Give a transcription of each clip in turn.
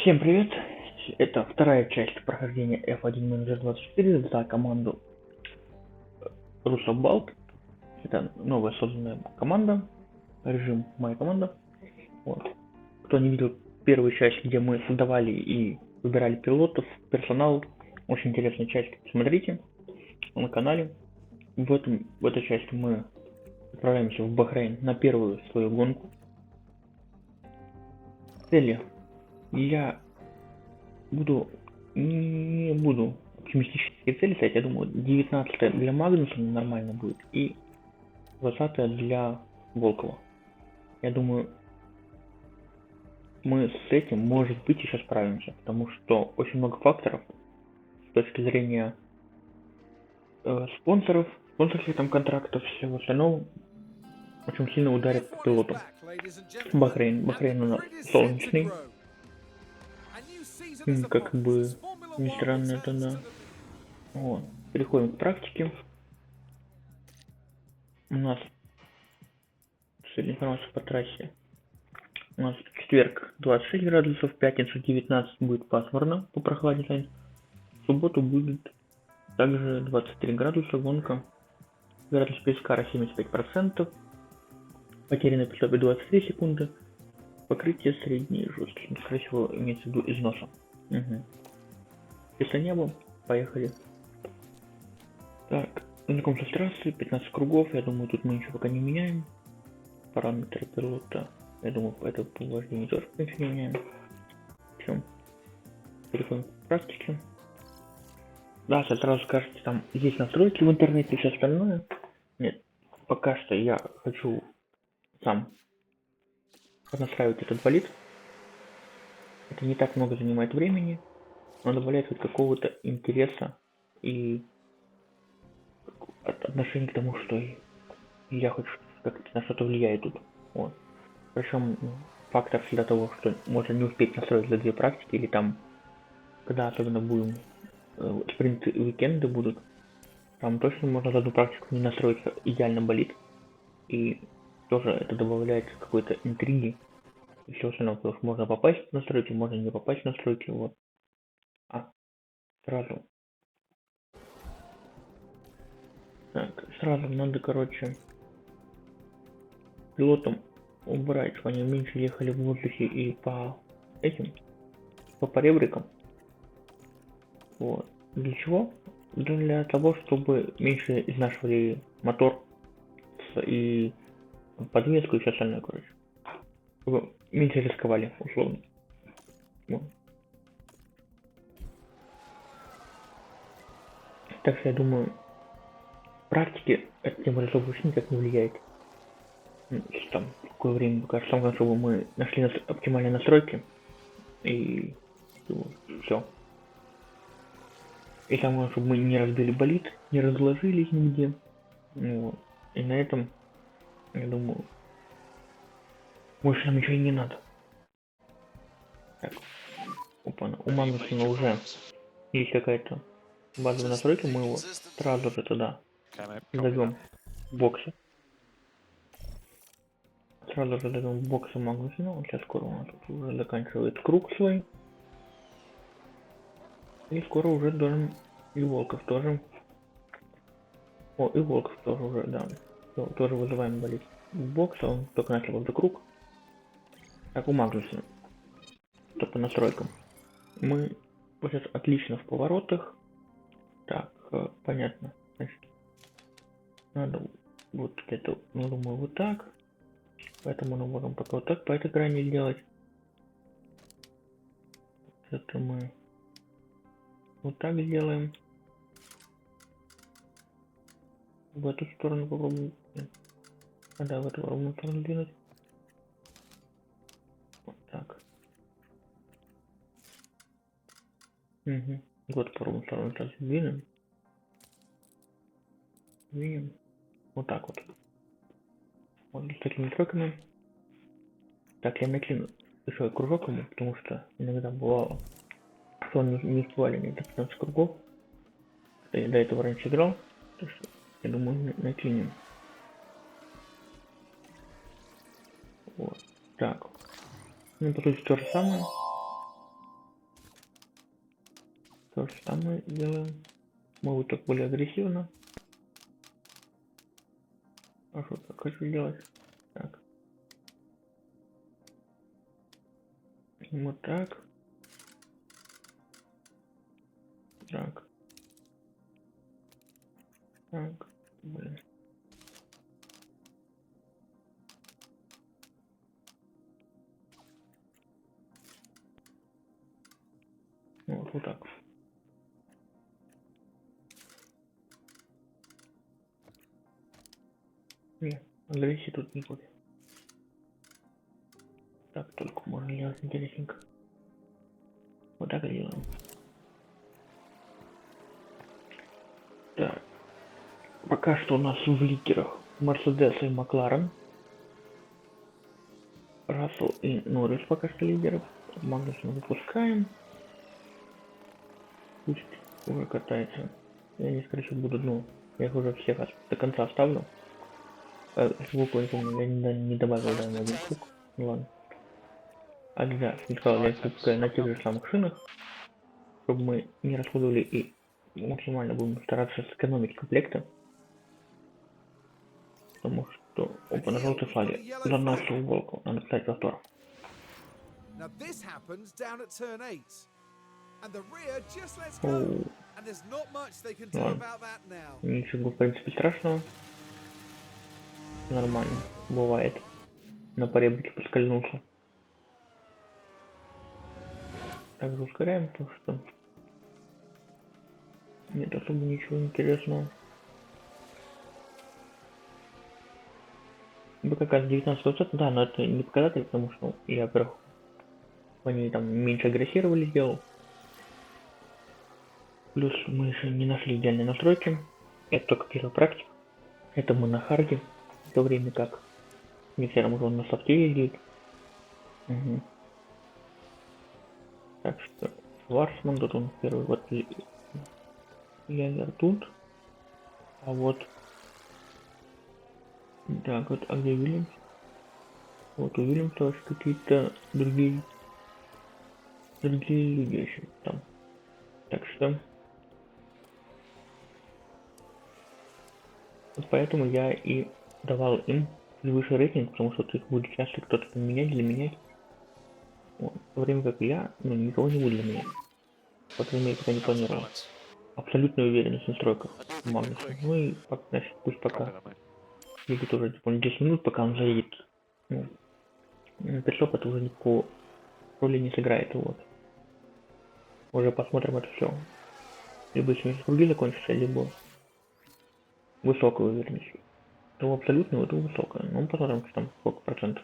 Всем привет! Это вторая часть прохождения F1 Manager 24 за команду Russell. Это новая созданная команда, режим «Моя команда». Вот. Кто не видел первую часть, где мы создавали и выбирали пилотов, персонал, очень интересная часть, смотрите на канале. В этой части мы отправляемся в Бахрейн на первую свою гонку. Цели я не буду оптимистические цели ставить, я думаю, 19 для Магнусона нормально будет и 20 для Волкова. Я думаю, мы с этим, может быть, еще справимся, потому что очень много факторов с точки зрения спонсорских там контрактов, всего остального, очень сильно ударит по пилоту. Бахрейн у нас солнечный, как бы не странно это, да. Вот. Переходим к практике. У нас информация по трассе. У нас в четверг 26 градусов, в пятницу 19 будет пасмурно, по прохладе станет. В субботу будет также 23 градуса, гонка. Вероятность пескара 75%. Потери на пистопе 23 секунды. Покрытие среднее и жесткие. Скорее всего, имеется в виду износа. Угу. Чисто небо. Поехали. Так, знакомство с трассой, 15 кругов. Я думаю, тут мы ничего пока не меняем. Параметры пилота. Я думаю, это по вождению тоже ничего не меняем. Все. Переходим к практике. Да, сразу скажете, там есть настройки в интернете и все остальное. Нет, пока что я хочу сам настраивать этот болид. Это не так много занимает времени, но добавляет хоть какого-то интереса и отношения к тому, что я хоть как-то на что-то влияю тут. Вот. Причем фактор всегда того, что можно не успеть настроить за две практики, или там, когда особенно будем спринты и уикенды будут, там точно можно за одну практику не настроить идеально болит. И тоже это добавляет какой-то интриги и все остальное, потому что можно попасть в настройки, можно не попасть в настройки, вот. Сразу. Так, сразу надо, короче, пилотам убрать, чтобы они меньше ехали в воздухе и по поребрикам. Вот. Для чего? Для того, чтобы меньше изнашивали мотор и подвеску и все остальное, короче. Чтобы меньше рисковали, условно. Вот. Так что я думаю, в практике это тем более вообще никак не влияет. Там какое время, пока самое, чтобы мы нашли оптимальные настройки и все. И самое, чтобы мы не разбили болид, не разложились нигде. Вот. И на этом, я думаю, больше нам ничего и не надо. Так, опа, у Магнусона уже есть какая-то базовая настройка, мы его сразу же туда зовем в боксе. Сразу же зовем в боксе Магнусона, он сейчас скоро у нас уже заканчивает круг свой. И скоро уже должен и Волков тоже. О, и Волков тоже уже, да. Тоже вызываем болит в бокс, он только начал вот круг. Так, у Магнусона. То по настройкам. Мы сейчас отлично в поворотах. Так, понятно. Значит, надо вот это, ну, думаю, вот так. Поэтому мы можем пока вот так по этой грани сделать. Это мы вот так сделаем. В эту сторону попробуем. А да, в эту ровную сторону двинуть. Вот так. Угу. Вот по ровную сторону сейчас двинем. Двинем. Вот так вот. Вот с такими треками. Так, я накину еще кружок ему, потому что иногда бывало, что он не успевали мне до 15 кругов. Я до этого раньше играл, так что я думаю накинем. Вот. Так. Ну, по сути, то же самое. то же самое делаем. Мы вот так более агрессивно. А что так хочу делать? Так. Вот так. Так. Так. Блин. Вот так. Нет, агрессии тут не будет. Так только можно делать интересненько. Вот так и делаем. Так. Пока что у нас в лидерах Мерседес и Макларен. Рассел и Норрис пока что лидеры. Магнуса выпускаем. Пусть уже катается. Я не скорее буду, ну, я их уже всех до конца оставлю. Звук я помню, я не добавил, да, один звук. Ну ладно. А да, сначала я их выпускаю на тех же самых шинах, чтобы мы не расходовали и максимально будем стараться сэкономить комплекты. Потому что, опа, на желтой флаге. За нашу волку. Надо кстати повтор. Ничего, в принципе, страшного. Нормально. Бывает. На поребрике поскользнулся. Также ускоряем, потому что нет особо ничего интересного. БКК 19%, да, но это не показатель, потому что я, во-первых, они там меньше агрессировали сделал. Плюс мы еще не нашли идеальной настройки. Это только первая практика. Это мы на харде, в то время как миксером уже он на софте ездит. Угу. Так что Шварцман тут он первый, вот Ягер тут. А вот так вот, а где Вильямс? Вот у Вильямса тоже какие-то другие люди еще там. Так что вот поэтому я и давал им выше рейтинг, потому что их будет часто кто-то там менять или менять. Вот. В то время как я, ну, никого не буду менять. По крайней мере, пока не планировал. Абсолютная уверенность в настройках Магнуса. Ну и значит, пусть пока едет уже типа 10 минут, пока он заедет. Ну, Петлоп это уже никакого роли не сыграет. Вот. Уже посмотрим это все. Либо если круги закончатся, либо высокая уверенность. То абсолютно, то высокая. Ну, посмотрим, что там сколько процентов.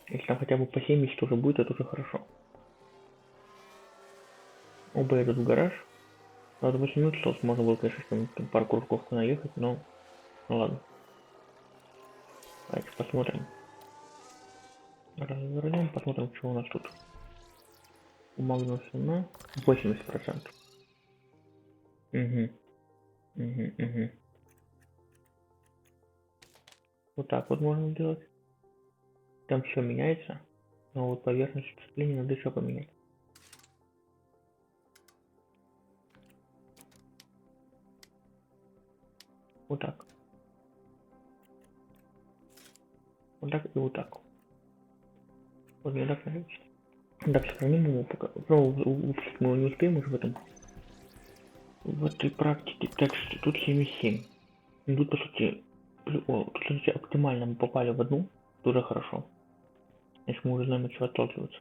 Если там хотя бы по 70 уже будет, это уже хорошо. Оба едут в гараж. Правда, 8 минут осталось, можно было, конечно, там пару кружков наехать, но ну ладно. Давайте посмотрим. Развернем, посмотрим, что у нас тут. У Магнуса на 80%. Угу. Вот так вот можно делать. Там все меняется. Но вот поверхность сцепления надо еще поменять. Вот так. Вот так и вот так. Вот мне так нравится. Так, сохраним его пока. Выпустить мы не успеем уже в этой практике. Так что тут 7,7. И тут по сути, тут кстати, оптимально мы попали в одну. Уже хорошо. Если мы уже знаем, от чего отталкиваться.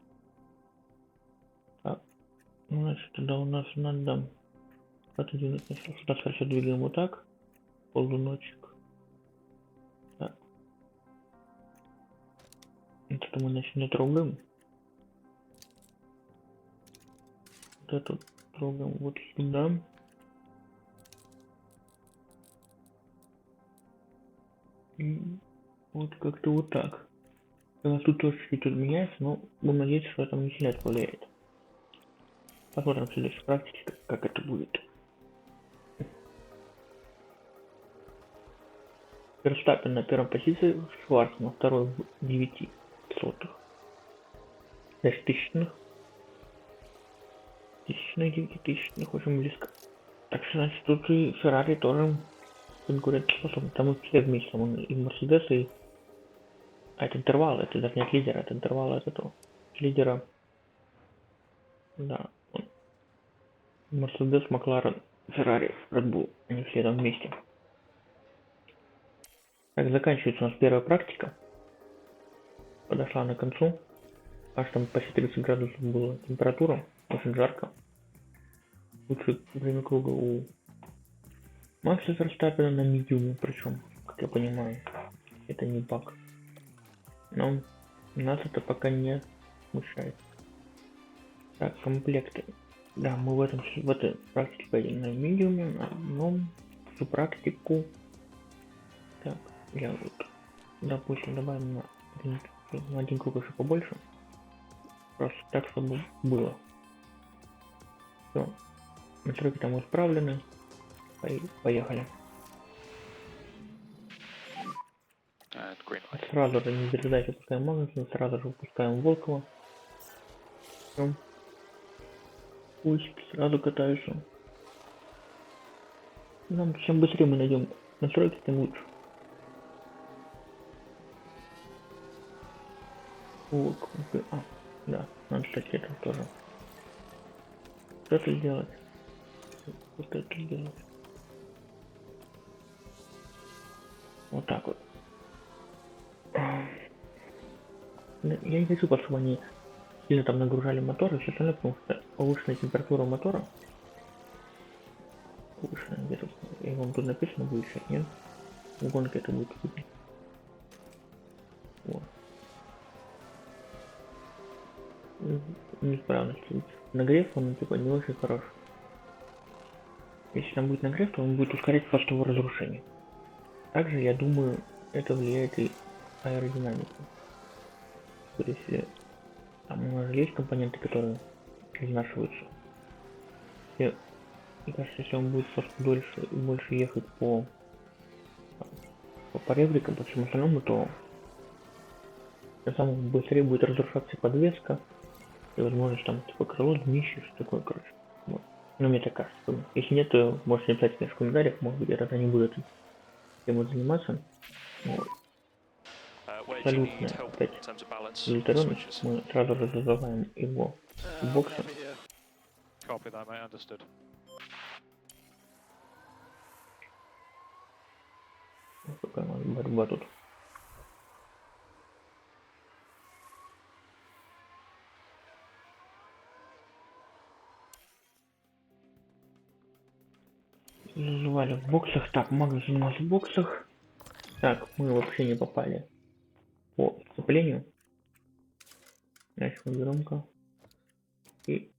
Так. Ну, значит, тогда у нас надо отодвинуть. Сюда хорошо двигаем вот так. Ползуночек. Так. Это мы начнем трогаем. Вот эту трогаем вот сюда. И вот как-то вот так. У нас тут тоже чуть-чуть меняется, но будем надеяться, что это не сильно повлияет. Посмотрим в следующей практике, как это будет. Верстаппен на первой позиции, Шварц на второй в 9 сотых. Даже тысячных. 1000 на 9000, не очень близко. Так что, значит, тут и Феррари тоже конкурентоспособны. Там их все вместе, там и Мерседес, и... А это интервал, это даже не от лидера, это интервал от этого. Лидера, да. Мерседес, Макларен, Феррари, Red Bull. Они все там вместе. Так, заканчивается у нас первая практика. Подошла на концу. Аж там почти 30 градусов была температура. Очень жарко. Лучшее время круга у Макса Ферстаппена на медиуме, причем, как я понимаю, это не баг. Но нас это пока не смущает. Так, комплекты. Да, мы в этой практике пойдем на медиуме, на одном, всю практику. Так, я вот, допустим, добавим на один круг еще побольше. Просто так, чтобы было. Все, настройки там исправлены. Поехали. Сразу же не дожидайся, пускаем Магнуса, сразу же выпускаем Волкова. Все. Пусть сразу катаются. Нам чем быстрее мы найдем настройки, тем лучше. Волк. Да, надо, кстати, это тоже. Что это сделать? Вот это сделать. Вот так вот. Я не хочу, чтобы они сильно там нагружали мотор и все остальное, потому что повышенная температура мотора. Повышенная где-то. И вам тут написано будет сейчас, нет? В гонке это будет видно. Вот. Неисправности. Нагрев он типа не очень хорош. Если там будет нагрев, то он будет ускорять просто его разрушение. Также, я думаю, это влияет и аэродинамику. Если там у нас же есть компоненты, которые изнашиваются. Мне кажется, если он будет просто дольше и больше ехать по ребрикам, по всему остальному, то тем самым быстрее будет разрушаться подвеска и возможность там типа крыло, днище, что такое, короче. Вот. Ну, мне так кажется. Если нет, то можете написать в комментариях, может быть, я тогда не буду этой темой заниматься. Вот. Абсолютная опять удовлетворенность. Мы сразу же зазываем его в боксы. Какая у нас борьба тут. Зазывали в боксах. Так, Магнус у нас в боксах. Так, мы вообще не попали по сцеплению. Значит, мы берем-ка и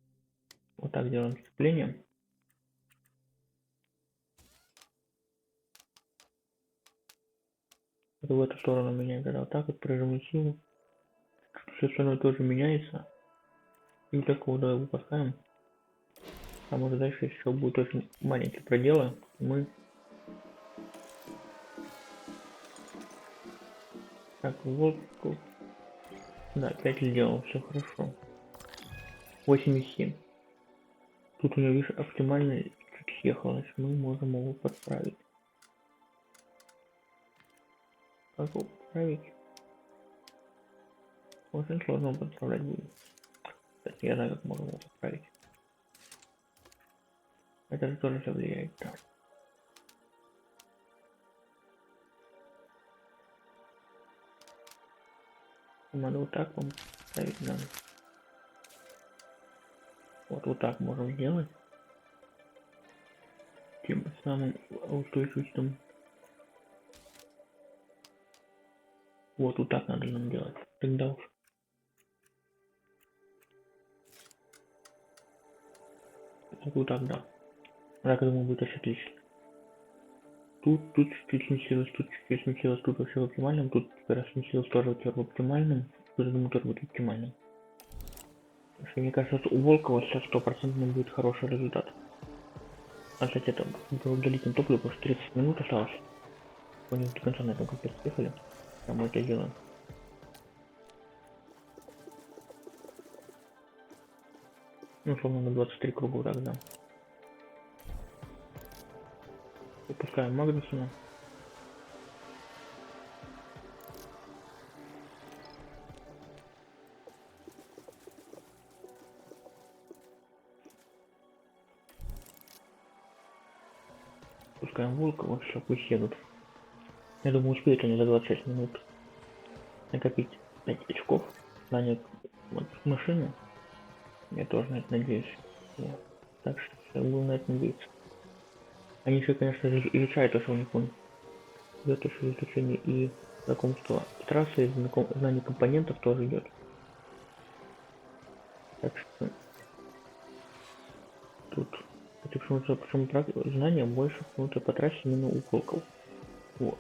вот так делаем сцепление. В эту сторону меняем, когда вот так вот прижимаем силу. Все остальное тоже меняется. И так вот выпускаем. Там уже дальше еще будет очень маленькие проделы. Мы так вот. Да, 5 сделал, все хорошо. 87. Тут у него, видишь, оптимально чуть съехалось. Мы можем его подправить. Как его подправить? Очень сложно подправлять будет. Кстати, я знаю, как можно его подправить. Это же тоже все влияет, да. Надо вот так вам ставить надо. Вот так можем сделать. Тем самым устойчивостью. Вот так надо нам делать. Тогда уж. Вот так, да. Так, я думаю, будет очень отлично. Тут чуть-чуть сместилось, тут чуть-чуть сместилось, тут вообще в оптимальном, тут теперь сместилось тоже в оптимальном, тут, я думаю, тоже будет оптимальным. Потому что, мне кажется, у Волкова сейчас 100% будет хороший результат. А, кстати, это было удалить топливо, потому что 30 минут осталось. Они до конца на этом комплекте ехали. А мы это делаем. Ну, условно, на 23 круга тогда. Выпускаем Магнусона. Пускаем Волкова, все, пусть едут. Я думаю, успеют они за 26 минут накопить 5 очков, нанять машину. Я тоже на это надеюсь. Так что я буду на это надеяться. Они еще, конечно, изучают то, что у них он идет еще изучение и знакомство трассы, и знание компонентов тоже идет. Так что тут это почему-то знания больше почему-то по трассе именно у Волкова. Вот.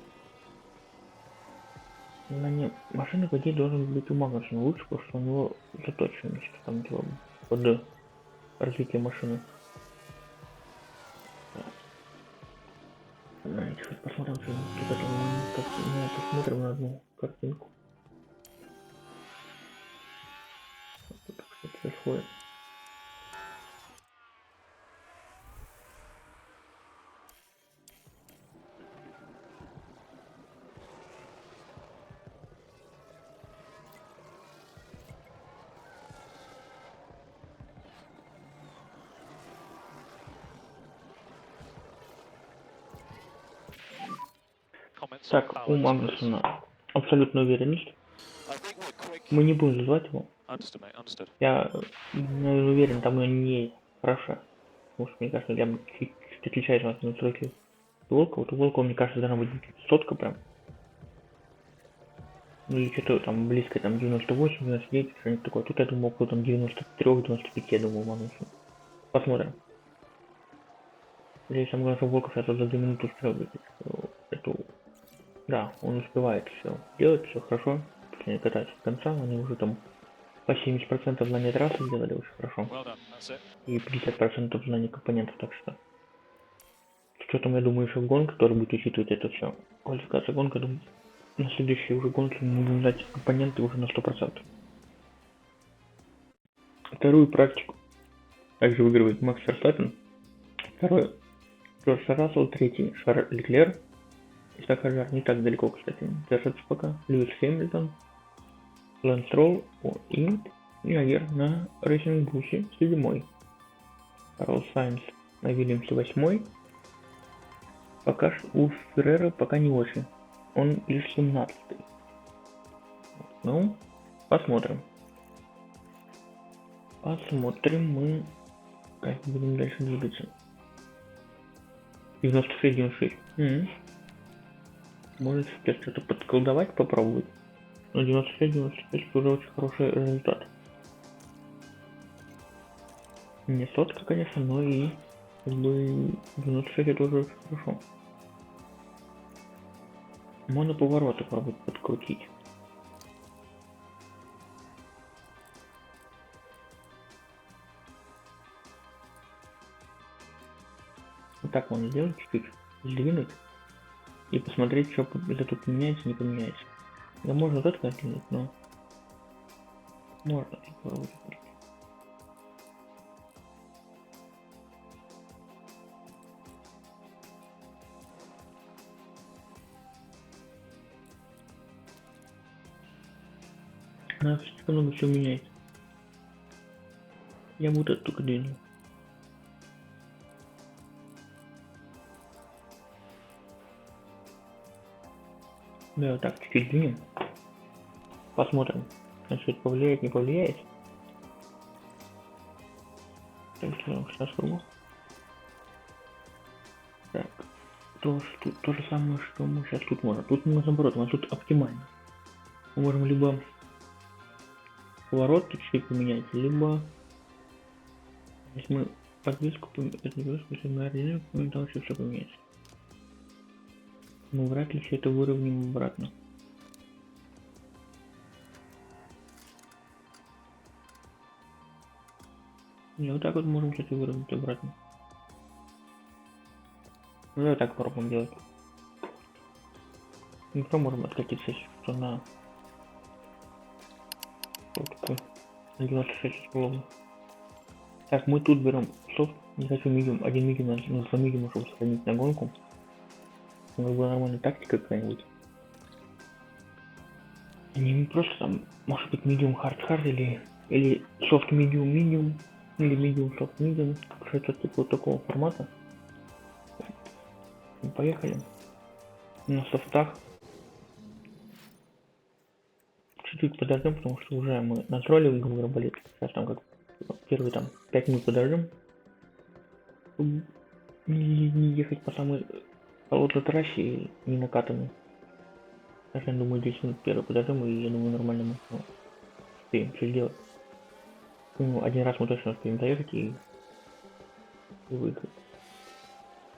Знание машины, по идее, должен быть у Магнусона лучше, потому что у него заточенность там типа под развитие машины. Давайте хоть посмотрим, что тут это посмотрим на одну картинку. Что происходит. Так, у Магнусона абсолютная уверенность. Мы не будем звать его. Я уверен, там ее не хорошо. Потому что, мне кажется, я чуть отличаюсь от настройки Волка. Вот у Волка, мне кажется, должна быть сотка прям. Ну или что-то там близко, там 98, 99, что-нибудь такое. Тут я думал, около там 93, 95, я думаю, Магнусон. Посмотрим. Здесь самое главное, что Волков сейчас за 2 минуты успел эту. Да, он успевает все делать, все хорошо. Они катаются до конца, они уже там по 70% знания трассы сделали очень хорошо. И 50% знаний компонентов, так что. С учетом, я думаю, еще гонка, который будет учитывать это все. Квалификация гонка, думаю, на следующей уже гонке мы будем знать компоненты уже на 100%. Вторую практику также выигрывает Макс Ферстаппен. Второе Джордж Рассел, третий Шарль Леклер. И Сахар не так далеко, кстати, держится пока. Льюис Хэмилтон, Лэнс Стролл и Ягер на Рейсинг Бусе 7-й. Карл Сайнс на Вильямсе 8-й. Пока у Феррера пока не очень. Он лишь 17-й. Ну, посмотрим. Посмотрим мы, как будем дальше двигаться. 96-96. Может сейчас что-то подколдовать попробовать. Но 96-96 уже очень хороший результат. Не сотка, конечно, но и как бы 96 это уже очень хорошо. Можно повороты пробовать подкрутить. Вот так можно сделать, чуть-чуть сдвинуть и посмотреть, что это тут меняется, не поменяется. Да можно вот это сдвинуть, но можно попробовать. Она слишком много всего меняет. Я вот это только двину. Да, вот так чуть-чуть двинем. Посмотрим, что это повлияет, не повлияет. Так, что сейчас кругу. Так, то же самое, что мы сейчас тут можем. Тут мы наоборот, у нас тут оптимально. Мы можем либо поворот чуть-чуть поменять, либо если мы подвеску если мы аэродинамику, там вообще все поменяется. Мы вряд ли все это выровняем обратно. И вот так вот можем все это выровнять обратно. Ну давай так попробуем делать. Ну что можем откатиться, что на сотку 96 условно. Так, мы тут берем софт, не хочу медиум, один медиум, ну, два медиума, чтобы сохранить на гонку. Ну, как бы нормальная тактика какая-нибудь. Не просто там, может быть, медиум хард или софт медиум медиум, или медиум софт медиум, что-то типа вот такого формата. Поехали. На софтах. Чуть-чуть подождем, потому что уже мы настроили игру арбалет. Сейчас там как первые там 5 минут подождем. Не ехать по самой болотной трассе и не накатанной. Сейчас, я думаю, 10 минут первый подождем, и я думаю, нормально мы успеем все сделать. Ну, один раз мы точно успеем заехать и выиграть.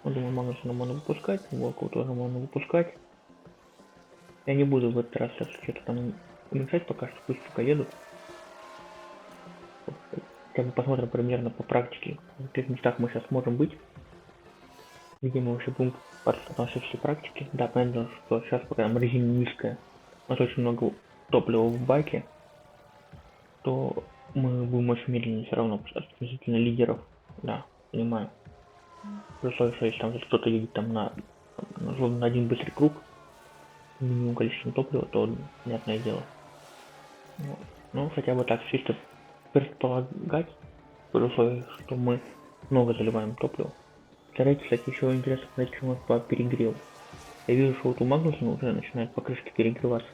Ну, думаю, Магнусона можно выпускать, Волкова тоже можно выпускать. Я не буду в этот раз сейчас что-то там уменьшать пока что, пусть пока едут. Хотя бы посмотрим примерно по практике, в каких местах мы сейчас можем быть. Где мы вообще будем относиться все практики. Да, понятно, что сейчас пока там резина низкая, у нас очень много топлива в баке, то мы будем очень медленно все равно относительно лидеров. Да, понимаю. При условии, что если там кто-то едет там на один быстрый круг, минимум количество топлива, то понятное дело. Вот. Ну, хотя бы так чисто предполагать, при условии, что мы много заливаем топлива. Старайтесь, кстати, еще интересно посмотреть, что у нас по перегреву. Я вижу, что вот у Магнусона уже начинает покрышки перегреваться.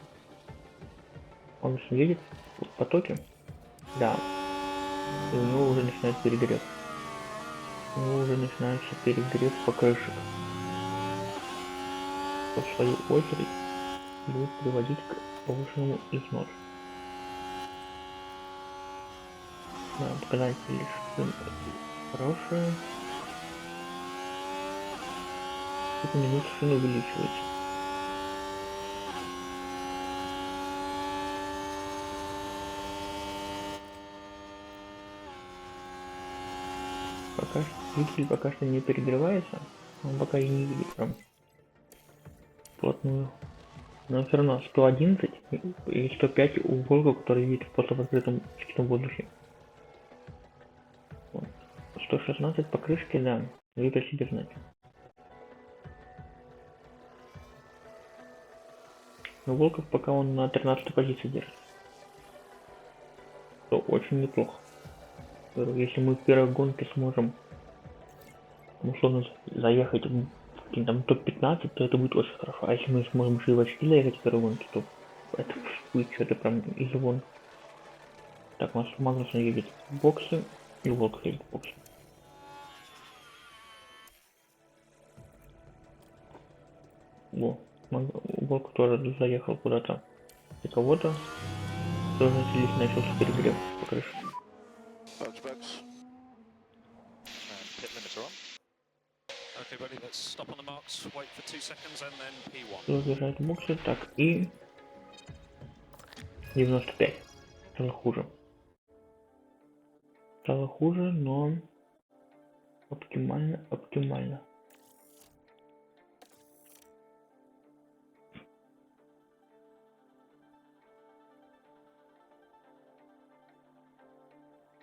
Магнусон едет в потоке. Да. И у него уже начинает перегрев. У него уже начинается перегрев покрышек. Что в свою очередь будет приводить к повышенному износу. Да, показатели шин хорошие. Тут минут шин увеличивается. Пока двигатель пока что не перегревается, он пока и не видит прям плотную. Но все равно 111 и 105 у Волга, который видит просто в открытом чистом воздухе. Вот. 116 покрышки, да, дают о себе знать. Но Волков пока он на 13 позиции держит. То очень неплохо. Если мы в первой гонке сможем условно заехать в там топ-15, то это будет очень хорошо. А если мы сможем еще и в очки заехать в первой гонке, то это будет что-то прям из вон. Так, у нас Магнусон едет в боксы, и Волков едет в боксы. Во, Волков тоже заехал куда-то и кого-то. Тоже начался перегрев по крыше. Разъезжает в боксе, так, и 95. Стало хуже. Стало хуже, но оптимально.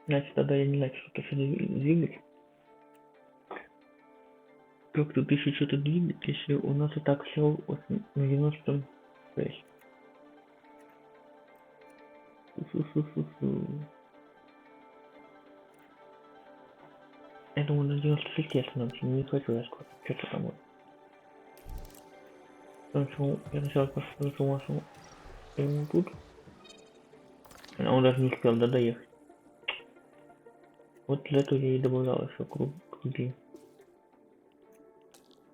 Значит, тогда я не знаю, что-то сюда двигать. Как тут еще что-то двигать, если у нас и так все на 96. Я думаю, на 96 я остановлюсь, не хочу я скоро. Что-то там вот. Потому я сначала посмотрел машину ему тут. А он даже не успел доехать. Вот для этого я и добавлял еще круги.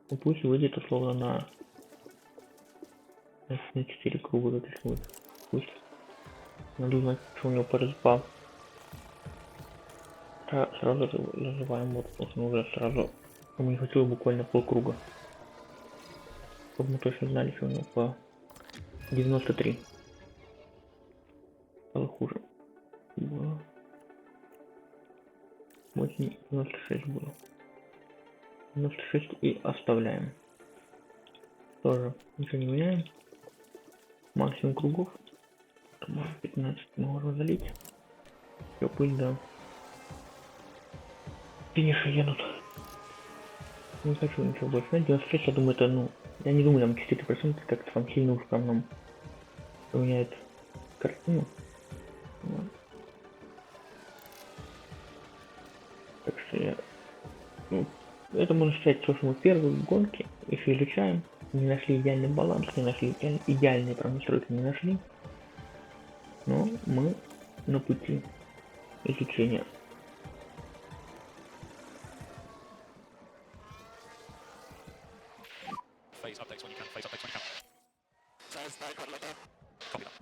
Ну пусть выйдет условно на 4 круга записывают. Пусть. Надо узнать, что у него по результатам. Сразу называем вот, потому что уже сразу. Ему не хватило буквально полкруга. Чтобы мы точно знали, что у него по 93. Стало хуже. Было. 96 было. 96 и оставляем. Тоже ничего не меняем. Максимум кругов. 15 мы можем залить. Все, пусть да. финиша едут. Не хочу ничего больше. На 96, я думаю, это, ну, я не думаю, там 4% как-то там сильно уж прям нам поменяет картину. Вот. Так что я, ну, это можно считать, то, что мы первые гонки, их изучаем, не нашли идеальный баланс, не нашли идеальные прям настройки, не нашли, но мы на пути изучения. Phase updates when you can. Phase updates when you can. Copy that.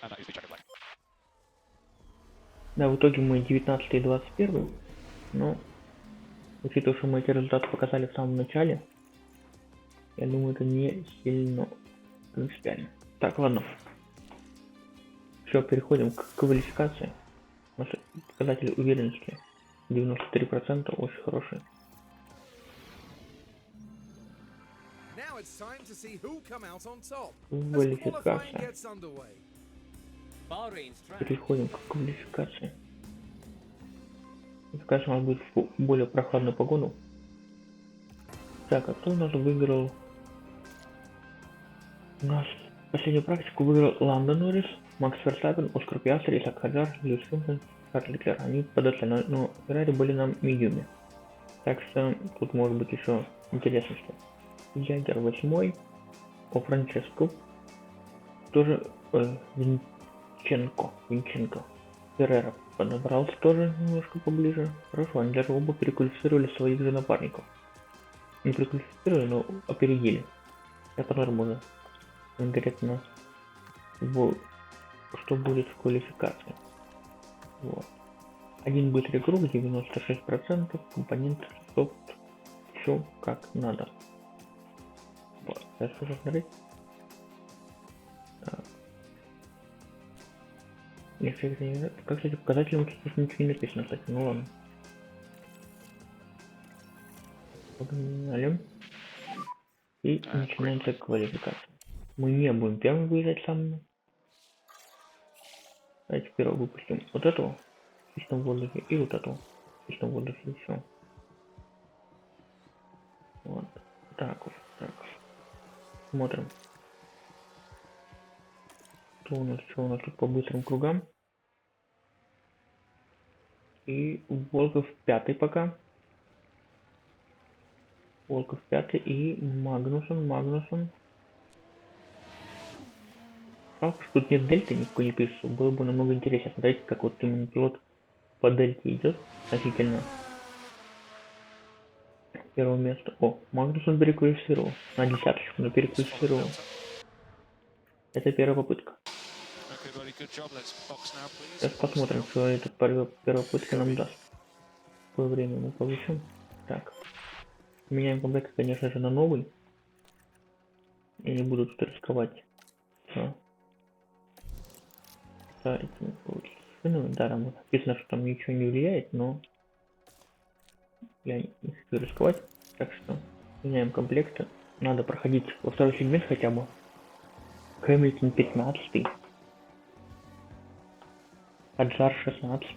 And that is the checkered flag. Да, в итоге мы 19 и 21, но учитывая, что мы эти результаты показали в самом начале, я думаю, это не сильно принципиально. Так, ладно. Все, переходим к квалификации. Наши показатели уверенности 93%, очень хорошие. Now it's time to see who'll come out on top. Квалификация. Gets underway. Переходим к квалификации. Квалификация у нас будет в более прохладную погоду. Так, а кто у нас выиграл? У нас последнюю практику выиграл Ландо Норрис, Макс Ферстаппен, Оскар Пиастри, Исаак Хаджар, Льюис Хэмилтон, Шарль Леклер. Они подошли, но Феррари были на медиуме. Так что тут может быть еще интересно, что Ягер 8, О Франческо тоже Винченко. Феррера подобрался тоже немножко поближе. Хорошо, они даже оба переквалифицировали своих же напарников. Не переквалифицировали, но опередили. Я посмотрим уже конкретно, что будет в квалификации. Вот. Один быстрый круг, 96%, компонент, софт, все как надо. Вот, сейчас хочу смотреть. Как, кстати, показатели тут ничего не написано, кстати, ну ладно. Погнали. И начинается квалификация. Мы не будем первым выезжать самыми. Давайте первого выпустим вот этого в чистом воздухе и вот этого в чистом воздухе, и все. Вот. Так вот, так. Смотрим. Что у нас тут по быстрым кругам. И Волков 5 пока. Волков 5 и Магнусон. Жалко, что тут нет дельты никакой не пишется. Было бы намного интереснее смотреть, как вот именно пилот по дельте идет относительно первого места. О, Магнусон переквалифицировал на десяточку, но переквалифицировал. Это первая попытка. Сейчас посмотрим, что эта первая попытка нам даст. Какое время мы получим. Так. Меняем комплект, конечно же, на новый. Я не буду тут рисковать. Все. Этими получится шинами. Да, там написано, что там ничего не влияет, но я не хочу рисковать. Так что меняем комплекты. Надо проходить во второй сегмент хотя бы. Хэмилтон 15. Хаджар 16.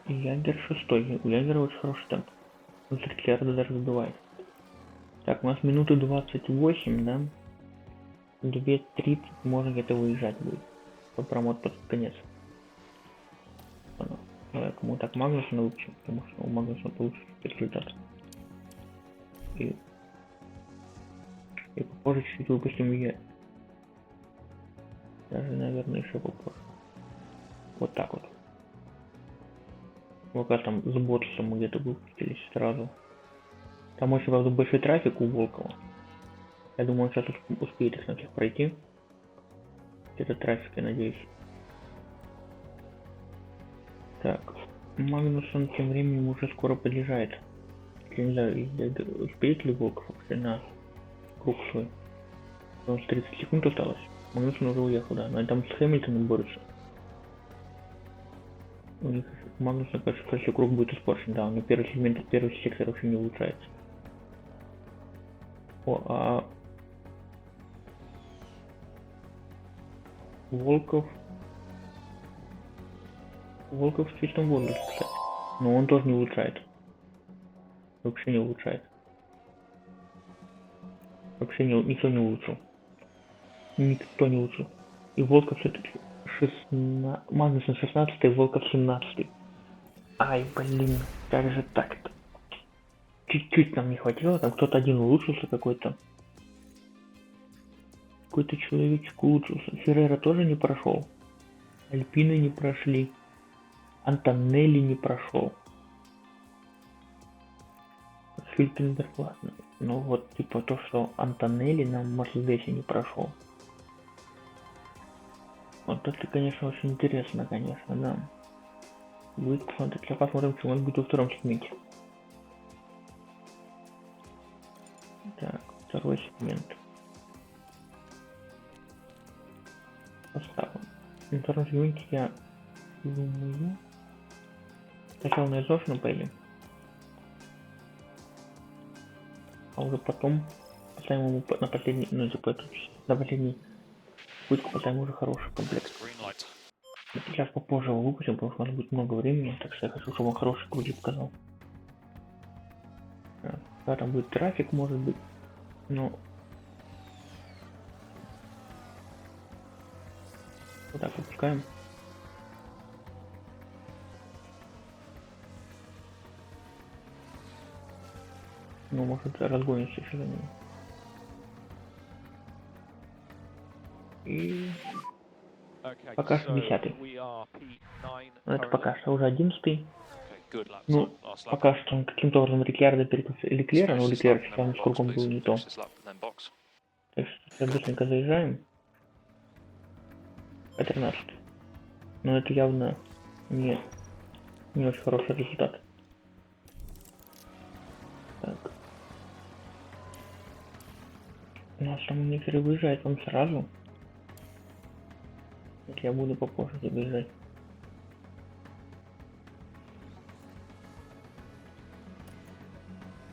И Ягер 6. У Ягера очень хороший темп. Леклер даже забивает. Так, у нас минуты 28, да? 2:30 можно где-то выезжать будет. Промот под конец. Давай, кому так Магнусона выпустим, потому что у Магнусона получше результат. И попозже чуть-чуть выпустим ее. Даже, наверное, еще попозже. Вот так вот. Вот как там с Ботсом мы где-то выпустились сразу. Там очень, правда, большой трафик у Волкова. Я думаю, он сейчас успеет их на всех пройти. Это трафик, я надеюсь. Так, Магнусон тем временем уже скоро подъезжает. Я не знаю, успеет ли Волков вообще на круг свой. Потому что 30 секунд осталось. Магнусон уже уехал, да. Но там с Хэмилтоном борются. У них Магнусон, кажется, если круг будет испорчен, да, но первый сегмент, первый сектор вообще не улучшается. Волков в чистом воздухе, кстати. Но он тоже не улучшает. Вообще не улучшает. Вообще никто не улучшил. Никто не улучшил. И Волков все-таки Магнусон 16, Волков 17. Ай, блин, как же так-то? Чуть-чуть нам не хватило, там кто-то один улучшился какой-то. Какой-то человечек улучшился. Феррера тоже не прошел. Альпины не прошли. Антонелли не прошел. Хюлькенберг ладно. Но вот типа то, что Антонелли на Мерседесе не прошел. Вот это, конечно, очень интересно, конечно, да. Будет посмотреть. Сейчас посмотрим, что у нас будет во втором сегменте. Так, второй сегмент. Поставим. На втором сегменте я думаю... Сначала на изошину поедем. А уже потом поставим ему на последний, ну типа на последний пытку поставим уже хороший комплект. Сейчас попозже его выпустим, потому что у нас будет много времени, так что я хочу, чтобы он хороший круги показал. Да, там будет трафик, может быть, но... Вот так выпускаем. Ну, может, разгонится еще за ним. И... Пока что 10-й. Ну, это пока что уже 11-й. Ну, пока что он каким-то образом Леклера перекрылся. Леклера, но Леклер сейчас с кругом был не то. Так что быстренько заезжаем. По 13. Но это явно не очень хороший результат. Так. У нас там некоторые выезжают вам сразу. Вот я буду попозже забежать.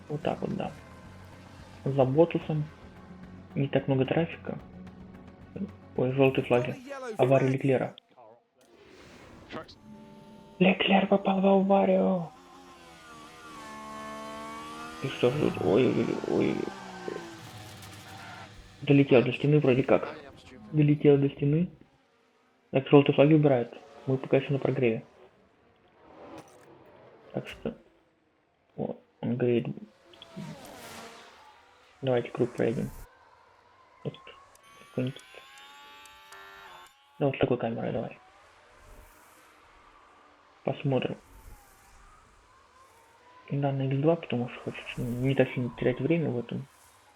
Вот так вот, да. За Ботусом. Не так много трафика. Ой, желтые флаги. Авария Леклера. Леклер попал в аварию. И что же тут? Ой. Долетел до стены вроде как. Долетел до стены. Так, желтые флаги убирают. Мы пока еще на прогреве. Так что... О, он греет. Давайте круг проедем. Вот. Да, вот с такой камерой давай. Посмотрим. Да, на X2, потому что хочется не так сильно терять время в этом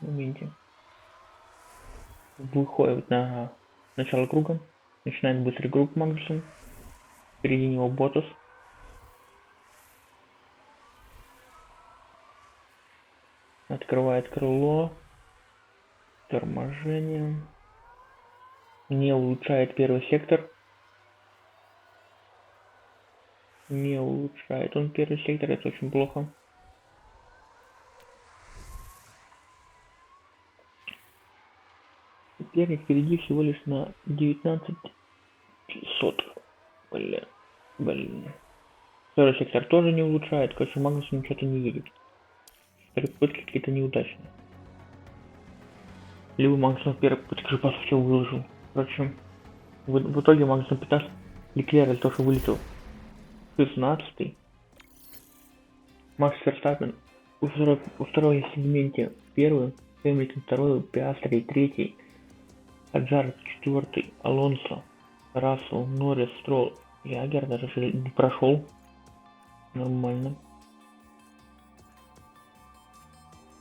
моменте. Выходит на начало круга. Начинает быстрый круг Магнусон. Впереди него Ботус. Открывает крыло. Торможение. Не улучшает первый сектор. Не улучшает он первый сектор, это очень плохо. Соперник впереди всего лишь на 19 сотых. Блин. Второй сектор тоже не улучшает, короче, Магнусон что-то не едет. Вторые попытки какие-то неудачные. Либо Магнусон в первой попытке же просто все выложил. Короче, в итоге Магнусон 15, Леклер тоже вылетел. 16-й. Макс Ферстаппен у второй сегменте первый, Хэмилтон второй, Пиастри третий, Аджар четвертый, Алонсо, Рассел, Норрис, Стролл, Ягер даже не прошел. Нормально.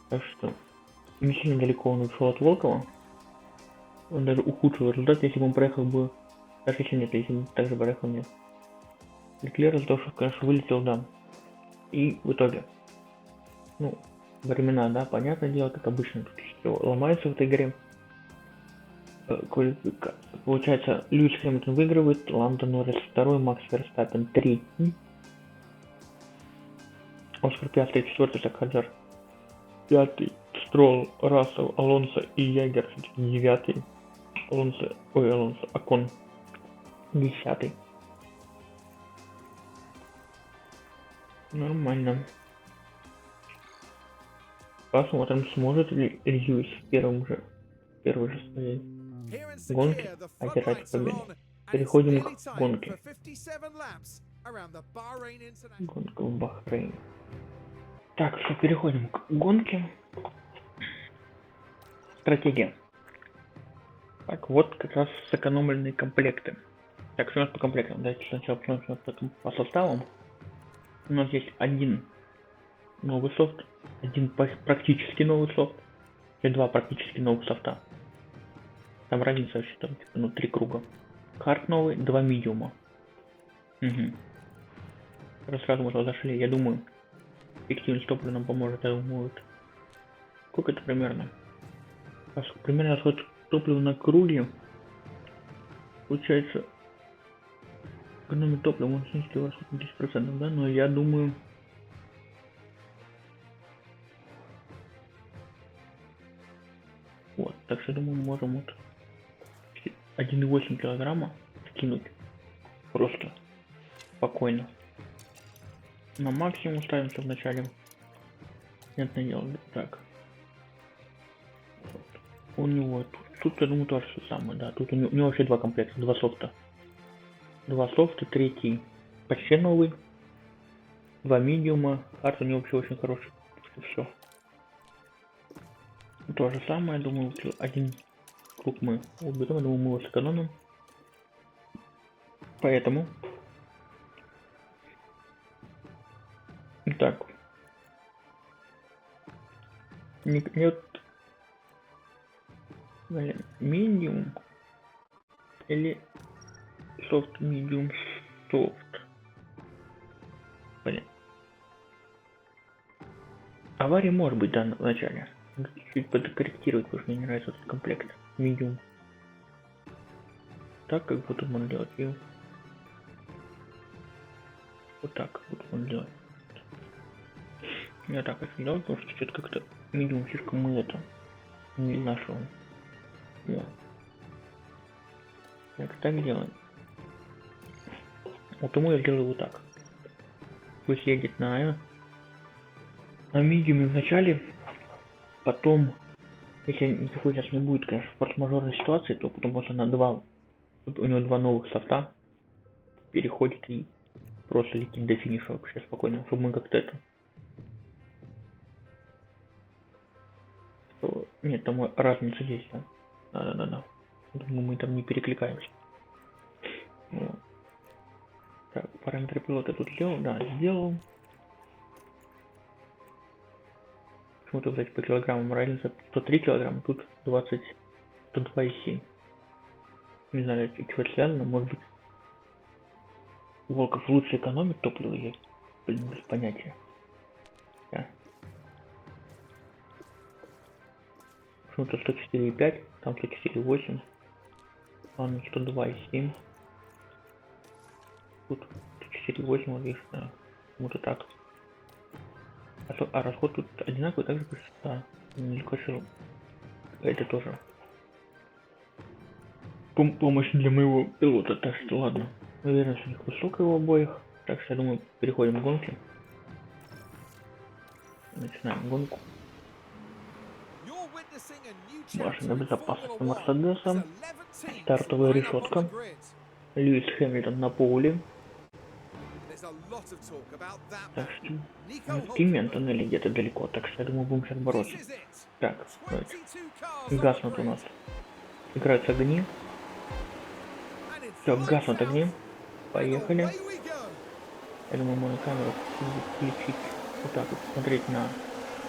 Так что не сильно далеко он ушел от Волкова. Он даже ухудшил результат, если бы он проехал бы. Даже если нет, если бы также проехал, нет. Леклер из-за того, что, конечно, вылетел, да. И в итоге, ну, времена, да, понятное дело, как обычно, тут все ломается в этой игре. Получается, Льюис Хэмилтон выигрывает, Ландо Норрис второй, Макс Верстаппен третий, Оскар Пиастри четвертый, Жак Хаджар пятый, Стролл, Рассел, Алонсо и Ягер девятый, Окон десятый. Нормально. Посмотрим, сможет ли Льюис в первой же своей Here in гонке Sakhir, the одержать floodlights are победу. on, and it's Переходим nearly к time гонке. for 57 laps around the Bahrain International. Гонка в Бахрейне. Так, что, переходим к гонке. Стратегия. Так, вот как раз сэкономленные комплекты. Так, что у нас по комплектам? Давайте сначала посмотрим, потом по составам. У нас есть один новый софт, один практически новый софт и два практически новых софта. Там разница вообще там, типа, ну, 3 круга. Карт новый, 2 медиума. Угу. Сразу мы туда зашли, я думаю, эффективность топлива нам поможет, я думаю, вот. Сколько это примерно? Примерно расход топлива на круге. Получается, экономия топлива может снизить его расход на 10%, да? Но я думаю... Вот, так что думаю, мы можем вот 1,8 килограмма скинуть просто спокойно. На максимум ставимся в начале. Нет, не дело. Так. Вот. У него тут, я думаю, тоже все самое, да. Тут у него вообще два комплекта, два софта. Два софта, третий почти новый. Два медиума. Карта у него вообще очень хорошая. Все. То же самое, я думаю, один круг мы уберем, я думаю, мы его сэкономим. Поэтому. Итак. Нет. Медиум или софт, медиум, софт. Блин. Авария может быть, да, в начале. Чуть подкорректировать, потому что мне не нравится этот комплект. Медиум. Так, как будто можно делать. И вот так, как будто можно делать. Я так хочу делать, потому что что-то как-то медиум слишком мы это не нашел. Да. Так делаем. Вот ему я сделаю вот так. Пусть едет на медиуме в начале, потом, если никакой сейчас не будет, конечно, форс-мажорной ситуации, то потом просто на два, у него два новых софта переходит и просто летит до финиша вообще спокойно, чтобы мы как-то это... Нет, там разница есть, да. Да. Думаю, мы там не перекликаемся. Вот. Так, параметры пилота тут сделал, да, сделал. Почему-то, кстати, по килограммам разница 103 килограмма, тут 102,7. Не знаю, что это связано, может быть, Волков лучше экономит топливо, я, блин, без понятия. Да. Почему-то 104,5, там 104,8, ладно, 102,7. Тут 4,8, вот видишь, да, почему-то так. А расход тут одинаковый, также пишется, да, недалеко шел. Это тоже помощь для моего пилота, так что ладно. Уверенность у них высокая у обоих, так что я думаю, переходим к гонке. Начинаем гонку. Машина безопасности Мерседеса, стартовая решетка, Льюис Хэмилтон на поле. Так что Пиментон или где-то далеко, так что я думаю, будем сейчас бороться. Так, давайте. Гаснут у нас. Играются огни. Все, гаснут огни. Поехали. Я думаю, можно камеру включить. Вот так вот, смотреть на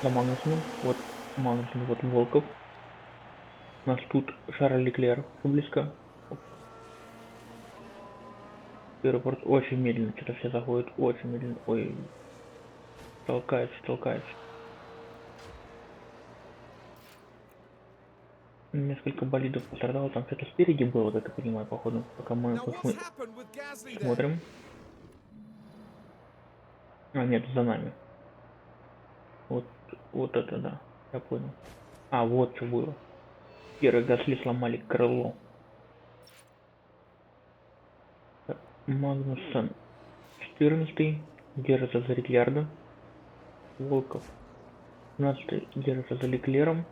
Магнусона. Вот Магнусон, вот Волков. У нас тут Шарль Леклер близко. Первый порт очень медленно, что-то все заходят очень медленно. Ой, толкается. Несколько болидов пострадало, там что-то спереди было, как я понимаю, походу. Пока мы Now, what's happened with Gasly there? смотрим. А, нет, за нами. Вот это да, я понял. А, вот что было. Первый Гасли сломали крыло. Так, Магнусон 14 держится за Рикьярдо. Волков 15 держится за Леклером.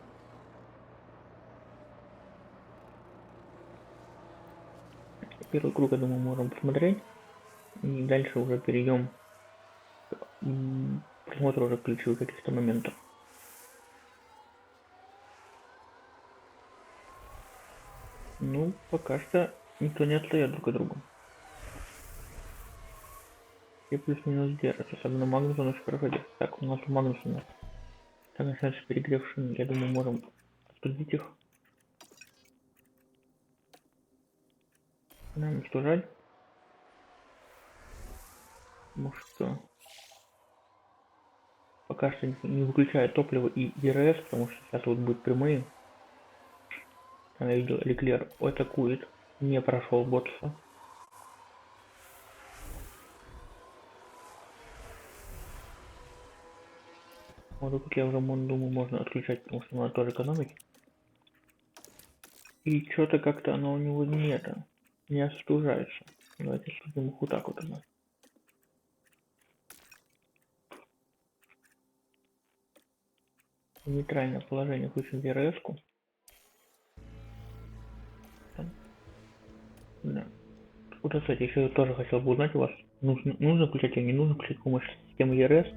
Первый круг, я думаю, можем посмотреть. И дальше уже перейдем к просмотру уже ключевых каких-то моментов. Ну, пока что никто не отстает друг от друга. Все плюс-минус держат. Особенно Магнусон очень хорошо держит. Так, у нас у Магнусона так начинается перегрев шин. Я думаю, можем отпустить их. Нам уничтожать. Может что. Пока что не выключаю топливо и ЕРС, потому что сейчас вот будут прямые. Там я видел, Леклер атакует. Не прошел Ботса. Вот тут я уже думаю, можно отключать, потому что надо тоже экономить. И что-то как-то оно у него не остужается. Давайте судим их вот так вот у нас. В нейтральное положение включим ЕРС-ку. Да. Вот, кстати, еще тоже хотел бы узнать у вас, нужно включать или не нужно включать помощь системы ЕРС.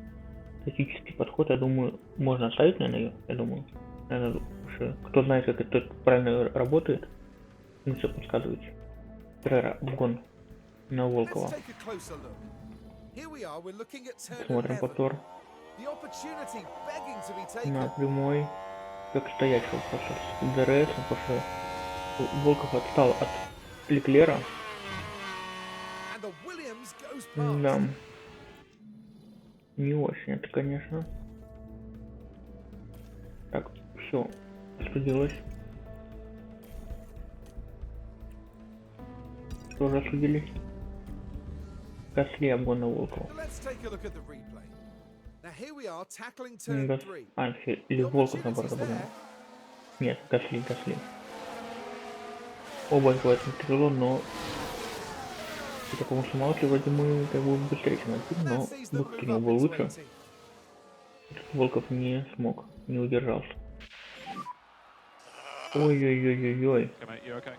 Статический подход, я думаю, можно оставить, наверное, ее. Я думаю, наверное, кто знает, как это правильно работает, мне все подсказывайте. Трера, вгон на Волкова. Let's take a closer look. Here we are, we're looking at turn Смотрим 11. повтор. The opportunity begging to be taken. На прямой, как стоять просто с ДРС, потому что Волков отстал от Леклера. And the Williams goes past. Да. Не очень это, конечно. Так, все. Что делать? Тоже осудили. Гасли обгон на Волкова. So let's take a look at the replay. Now here we are tackling turn 3. Альфи или The Волков наоборот opportunity's обогнал. there. Нет, Гасли. Оба открывают на крыло, но это, потому что Малки вроде мы как бы быстрее, чем Альфин, но That sees them выход у move него up был into лучше. 18. Волков не смог, не удержался. Ой-ой-ой-ой-ой. Okay, mate, you okay?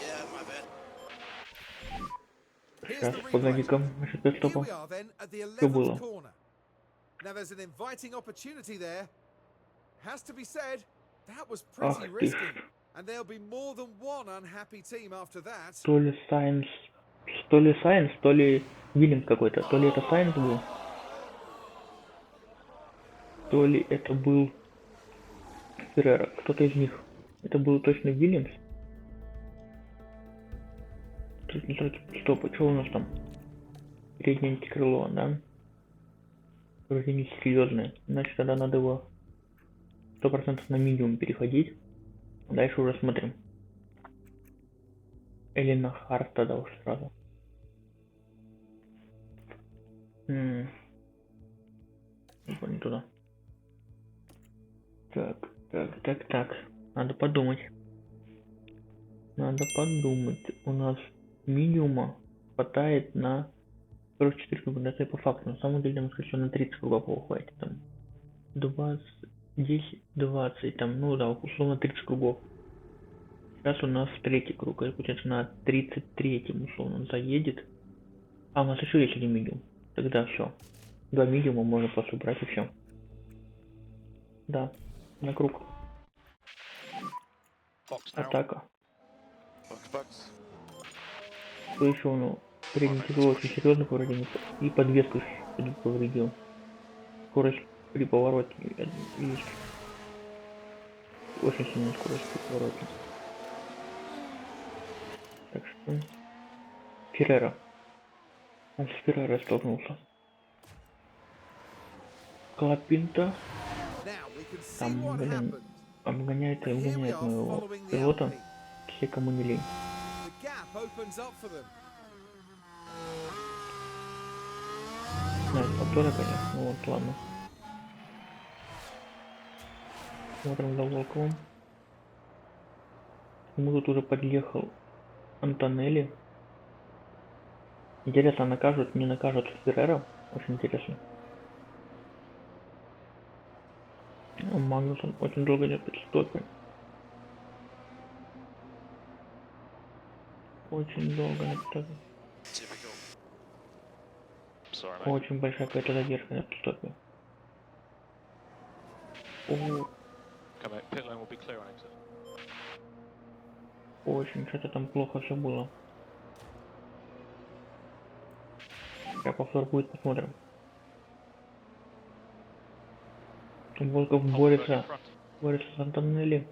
Yeah, my bad. Here's Сейчас, the replay. погоди-ка, насчет Here пидстопа. we are then at the Что 11th было? corner. Now there's an inviting opportunity there. Has to be said, that was Ах pretty ты ж. risky. And there'll be more than one unhappy team after that. То ли Сайнс, то ли Вильямс какой-то. То ли это Сайнс был, то ли это был Феррера. Кто-то из них. Это был точно Вильямс. Стоп, а что у нас там? Переднее антикрыло, да? Вроде не серьезное. Значит, тогда надо его 100% на минимум переходить. Дальше уже смотрим. Или на хард тогда уж сразу. Не туда. Так. Надо подумать. У нас минимума хватает на 44 круга. Это по факту. На самом деле, может, еще на 30 кругов его хватит. Там 20, 10, 20, там, ну да, условно 30 кругов. Сейчас у нас третий круг, и получается на 33-м условно он заедет. А у нас еще есть один минимум. Тогда все. 2 минимума можно просто убрать и все. Да, на круг. Box now. Атака. Box. Что еще у него? Передний тяжело очень серьезно повредил. И подвеску повредил. Скорость при повороте есть. Очень сильная скорость при повороте. Так что Феррера. Он с Феррерой столкнулся. Колопинто Now we can see там, what блин, happened. обгоняет и But here we обгоняет are моего following the пилота. Alpine. Все, кому не лень. The gap opens up for them. Знаю, повторы, конечно. Ну вот, ладно. Смотрим за Волковым. Ему тут уже подъехал Антонелли. Интересно, накажут, не накажут Феррера? Очень интересно. Магнусон очень долго идет под стопе. Очень долго на стопе. Typical. Sorry, mate. Очень большая какая-то задержка на стопе. О, Come out. Pit lane will be clear on exit. очень что-то там плохо все было. Сейчас повтор будет, посмотрим. Волков Hulkenberg in борется front. с Антонелли.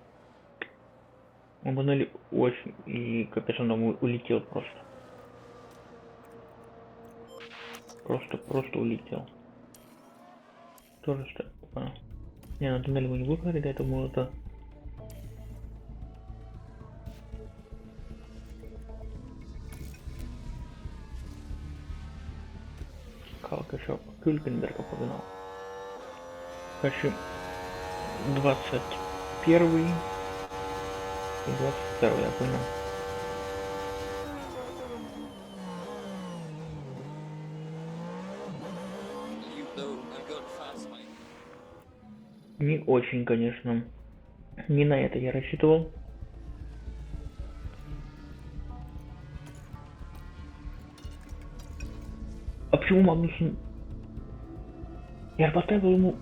Антонелли очень... И капец, он там улетел просто. Просто улетел. Тоже что? Опа. Не, на туннеле мы не будем говорить, это было это... Как еще? Кюлькенберга погнал. Короче, 21 и 22, я понял. Не очень, конечно. Не на это я рассчитывал. А почему Магнусон? Я же поставил ему...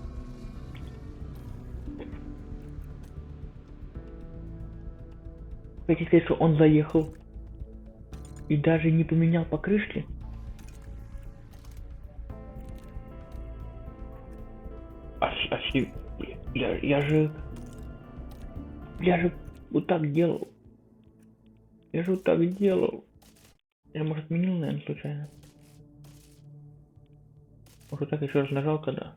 Хотите сказать, что он заехал и даже не поменял покрышки? Я же вот так делал. Я же может отменил, наверное, случайно. Может так еще раз нажал когда?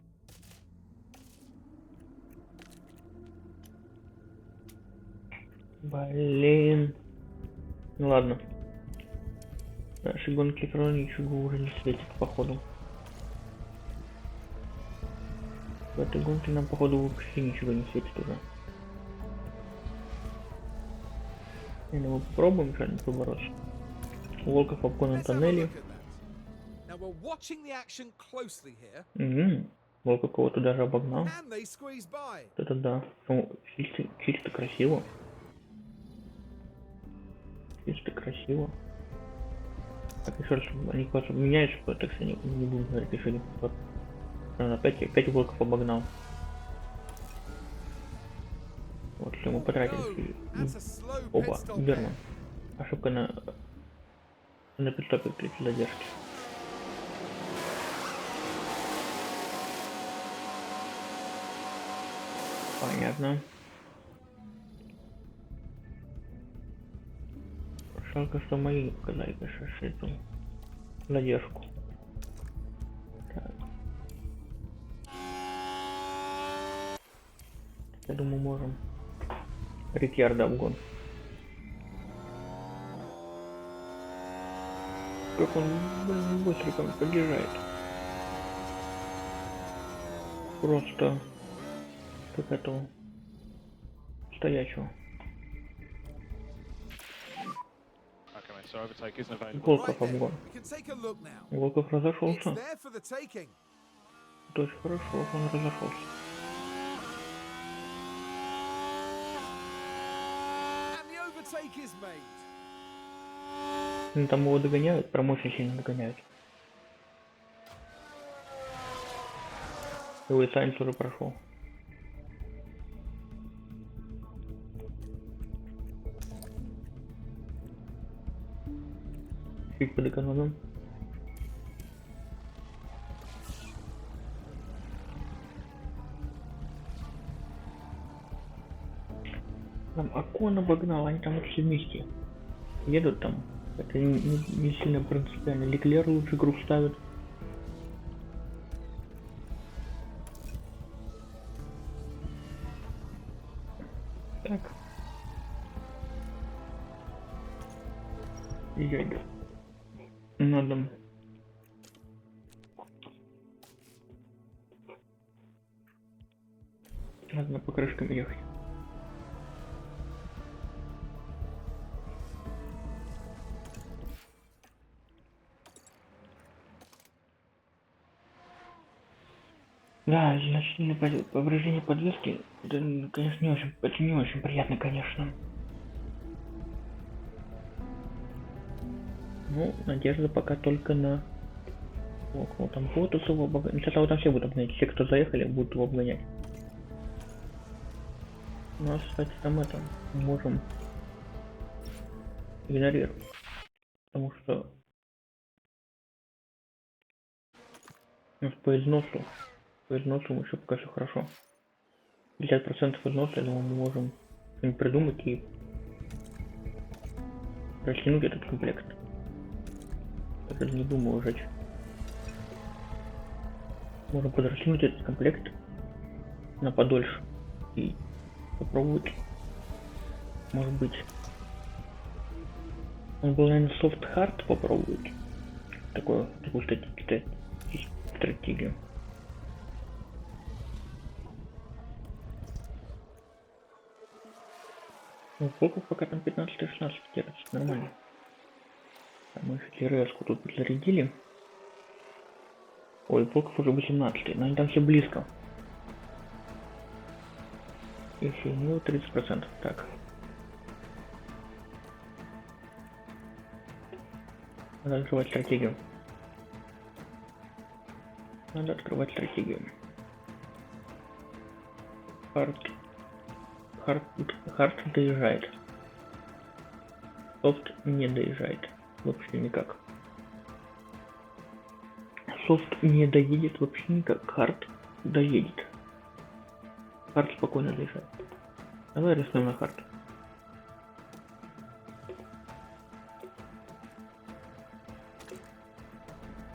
Блин. Ну ладно. Наши гонки крови ничего уже не светит, походу. В этой гонке нам, походу, вообще ничего не светит уже. Я думаю, попробуем что-нибудь побороться. Волков обгон Антонелли. Now we're watching the action closely here. Угу. Волков кого-то даже обогнал. Can they squeeze by? Это да. Ну, чисто красиво. Чисто красиво. Так, еще раз, они куда-то меняются, так что не будем говорить еще один повтор. Опять Волков обогнал. Вот, что мы потратили. That's a slow Оба, pit stop Герман. there. Ошибка на пидстопе при задержке. Понятно. Жалко, что мои не показали, конечно, эту задержку. Так. Я думаю, можем. Рикьярдо обгон. Как он, блин, быстренько подъезжает. Просто как этого стоячего. Okay, mate. So overtake isn't available. Волков Right then, обгон. we can take a look now. Волков It's разошелся. there for the taking. Это очень хорошо, он разошелся. And the overtake is made. Ну, там его догоняют, промощно сильно догоняют. Его и Сайнс уже прошел. Чуть подэкономим. Там Акон обогнал, они там все вместе едут там. Это не сильно принципиально. Леклер лучше круг ставит. Так. Ей. Надо. Надо по крышкам ехать. Да, значительное повреждение подвески, это, конечно, не очень приятно, конечно. Ну, надежда пока только на... Около там Ботусов его обгонять. Сейчас его там все будут обгонять. Все, кто заехали, будут его обгонять. У нас, кстати, там это можем игнорировать. Потому что у нас по износу еще пока все хорошо. 50% износа, я думаю, мы можем что-нибудь придумать и растянуть этот комплект. Я даже не думаю сжечь. Можно подрастянуть этот комплект на подольше и попробовать. Может быть, он был, наверное, soft-hard попробовать. Такую стратегию. Ну, фокус пока там 15-16 держится, нормально. А мы еще РС-ку тут зарядили. Ой, фокус уже 18, но они там все близко. Еще у него 30%. Так. Надо открывать стратегию. Хард доезжает. Софт не доезжает. Вообще никак. Софт не доедет вообще никак. Хард доедет. Хард спокойно доезжает. Давай рискнем на хард.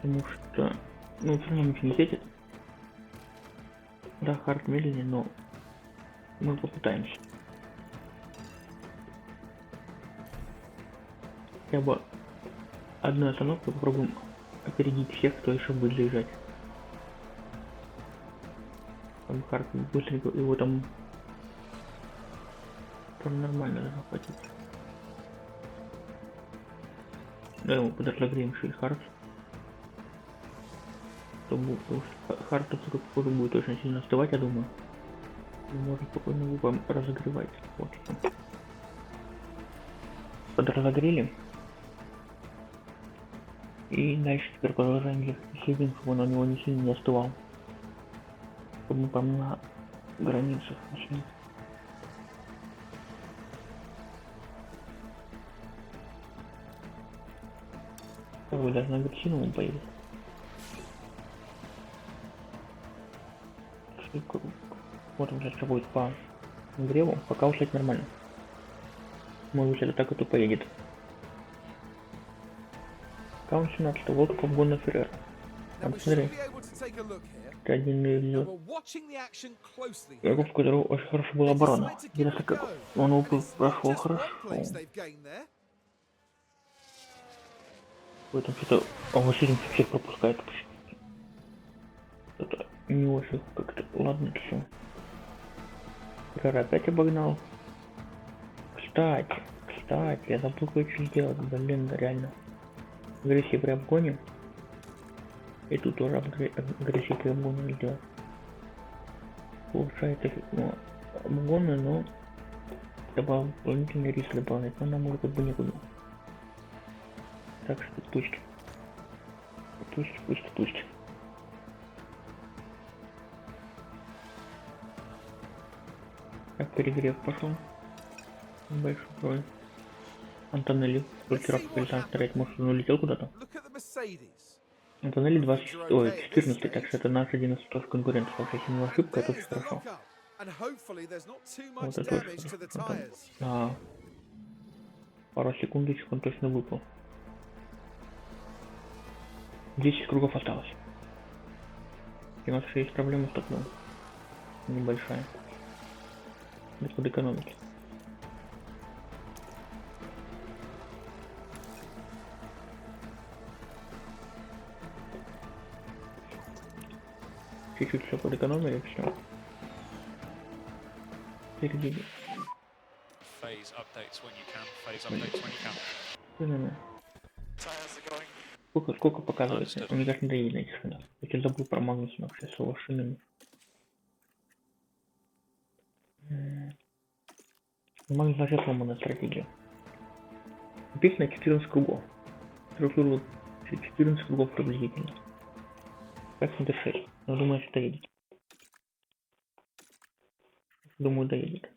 Потому что... Ну, все равно ничего не светит. Да, хард медленнее, но... Мы попытаемся. Хотя бы одной остановкой попробуем опередить всех, кто еще будет заезжать. Там хард быстренько, его там нормально должно хватить. Да, ему подразогреем шильхард. Потому что хард тоже будет очень сильно остывать, я думаю. Можно спокойно его разогревать. Вот. Подразогрели. И дальше теперь продолжаем ехать. Следим, чтобы он у него не сильно не остывал. Чтобы мы там на границах нашли. Ой, даже на агрессивном он поедет. Вот он сейчас будет по греву, пока ушлять нормально. Может быть, так и поедет. Каунт 17, лодка обгон на Феррер. Там смотри. Это один из игроков, у которого очень хорошо была оборона. Интересно, как он его прошел хорошо. В этом что-то... А вот этим всех пропускает. Это не очень как-то... Ладно, все. Феррер опять обогнал. Кстати, я забыл кое-что сделать. Блин, реально. Агрессив при обгоне. И тут тоже агрессив при обгоне сделать. Получается, ну, обгоны, но дополнительный риск добавить, но нам уже как бы некуда. Так что пусть. Так, перегрев пошел. Большой. Антонелли, только раз полетал стрелять, может он улетел куда-то? Антонелли 14, так что это наш один из тоже конкурентов, если не ошибка, это очень хорошо. Вот это очень хорошо. Да. Пару секундочек он точно выпал. 10 кругов осталось. И у нас еще есть проблема с топливом. Небольшая. Надо подэкономить. Чуть-чуть все подэкономили, все. Впереди. Phase updates when you can. Phase updates when you can. Именно. Tires are going. Сколько показывается? Мне кажется, не доедет на этих шинах. Я чуть забыл про Магнусона вообще с его шинами. Магнус вообще сломанная стратегия. Написано 14 кругов. Структуру 14 кругов приблизительно. 5,6. Но думаю, что доедет. Думаю, доедет.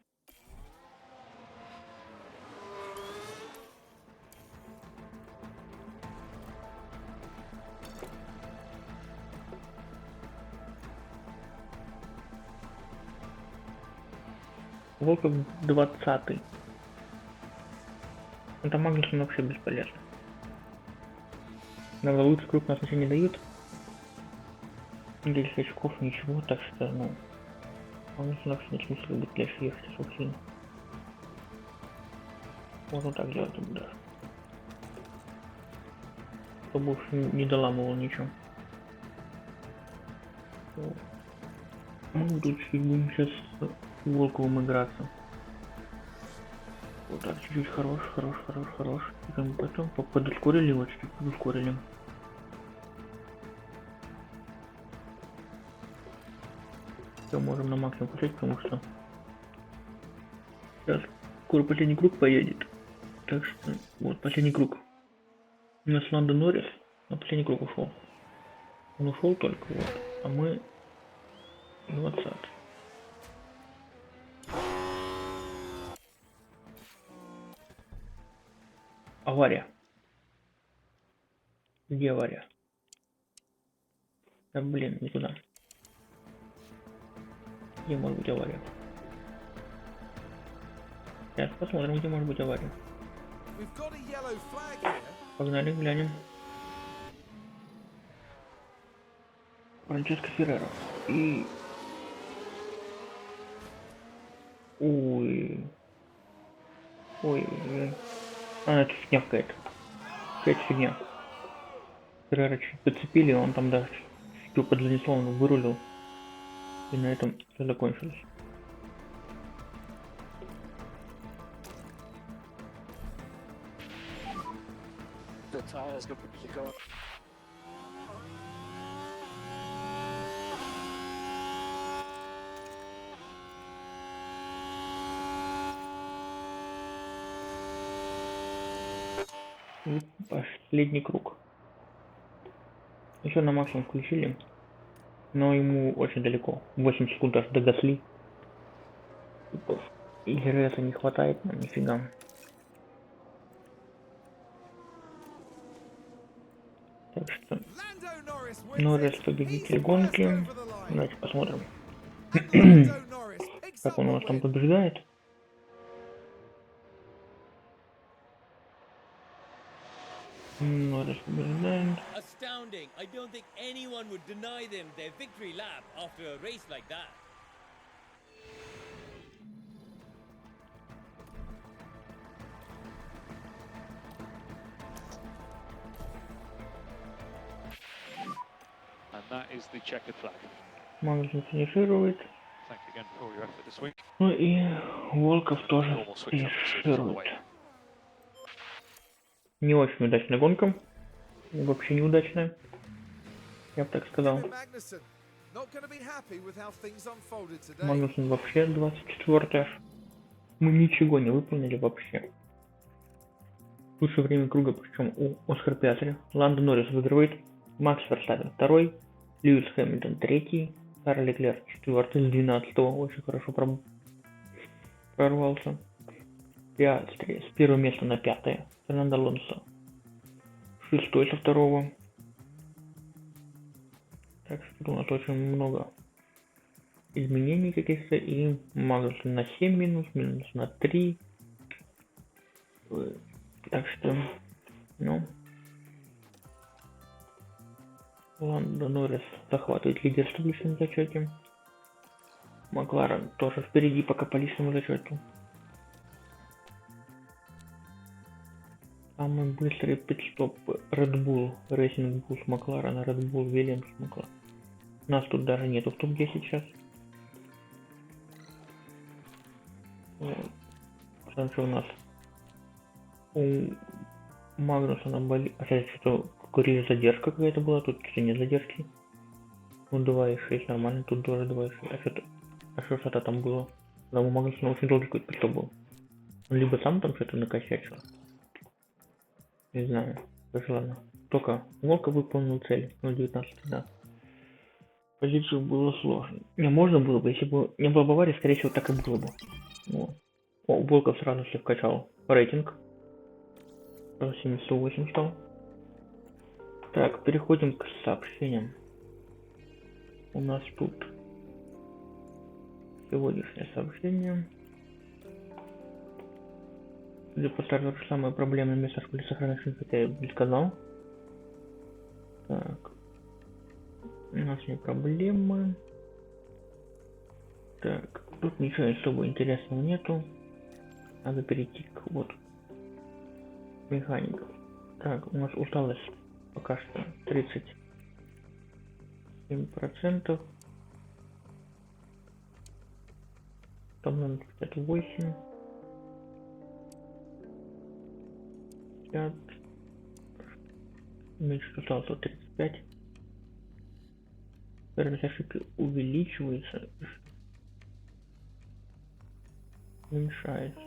Волков 20-й. Это Магнусон вообще бесполезно. Иногда лучший круг нас ничего не дают. 10 очков, ничего, так что, ну... Магнусон вообще не смысла будет дальше ехать особо сильно. Можно так делать, да. Чтобы уж не доламывал ничего. Ну, тут чуть будем сейчас с Волковым играться. Вот так, чуть-чуть хорош. Потом подускорили его, чуть-чуть подускорили. Все, можем на максимум пустить, потому что сейчас скоро последний круг поедет. Так что, вот, последний круг. У нас Ландо Норрис на последний круг ушел. Он ушел только, вот, а мы 20. Авария. Где авария? Да блин, никуда. Где может быть авария? Сейчас посмотрим, где может быть авария. Погнали, глянем. Франческо Ферреро. И... Ой. А, это фигня какая-то. Какая-то фигня. Ферреро чуть подцепили, он там даже чуть подлинесло, он вырулил. И на этом все закончилось. The tires completely gone. И последний круг. Еще на максимум включили. Но ему очень далеко. 8 секунд аж до Гасли. И РСа не хватает нам нифига. Так что Норрис победитель гонки. Давайте посмотрим. Как он у нас там побеждает. Норрис побеждает. Astounding. I don't think anyone would deny them their victory lap after a race like that. And that is the checkered flag. Магнусон финиширует. Thank you again for all your effort this week. Ну и Волков тоже Normal switch up as soon as on the финиширует. way. Не очень удачная гонка. Вообще неудачная. Я бы так сказал. Магнусон вообще 24 аж. Мы ничего не выполнили вообще. Лучшее время круга, причем у Оскар Пиастри. Ландо Норрис выигрывает. Макс Верстаппен 2, Льюис Хэмилтон 3, Шарль Леклер 4 с 12-го. Очень хорошо прорвался. Пиастри с 1 места на 5. Фернандо Алонсо 6 со 2. Так что у нас очень много изменений каких-то. И Магнусон на 7 минус на 3. Так что, ну, Ландо Норрис захватывает лидерство в личном зачете. Макларен тоже впереди пока по личному зачету. Самый быстрый пит-стоп Red Bull, Racing Bulls Макларена, Red Bull Williams Макларен. Нас тут даже нету в топ-10 сейчас. Потому что у нас у Магнуса на боли... А сейчас что-то курили задержка какая-то была, тут что-то нет задержки. Ну 2.6 нормально, тут тоже 2.6. А что-то там было? Да, у Магнуса очень долгий какой-то пит-стоп был. Он либо сам там что-то накосячил. Не знаю. Даже ладно. Только Волка выполнил цель. 0.19, да. Позицию было сложно. Не, можно было бы, если бы не было бы аварии, скорее всего, так и было бы. Вот. О, Волков сразу себе вкачал рейтинг. 178 стал. Так, переходим к сообщениям. У нас тут сегодняшнее сообщение. Судя по стартеру, самое проблемное место в сохранности, хотя я бы сказал. Так. У нас не проблемы. Так, тут ничего особо интересного нету. Надо перейти к вот механиков. Так, у нас усталость пока что 37%. Там надо 58. 50. Меньше усталость 35. Скорость ошибки увеличивается. Уменьшается.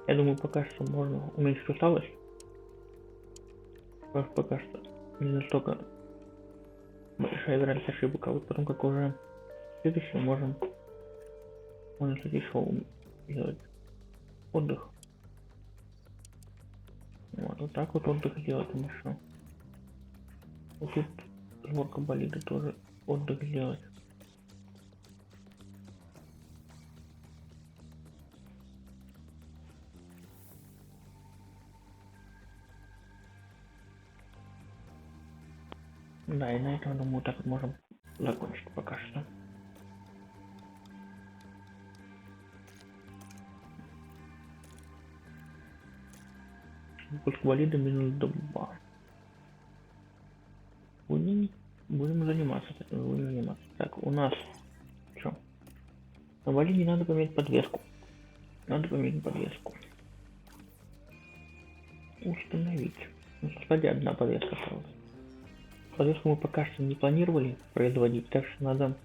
Я думаю, пока что можно уменьшить усталость. Пока что не настолько большая вероятность ошибок, а вот потом, как уже следующее, можно, кстати, еще сделать отдых. Вот так вот отдых сделать еще. Вот тут сборка болида тоже отдых сделать. Да, и на этом, думаю, так вот можем закончить пока что. Выпуск болида минус 2. Будем заниматься. Так, у нас что? На болиде надо поменять подвеску. Установить. Ну, кстати, одна подвеска осталась. Подвеску мы пока что не планировали производить, так что надо...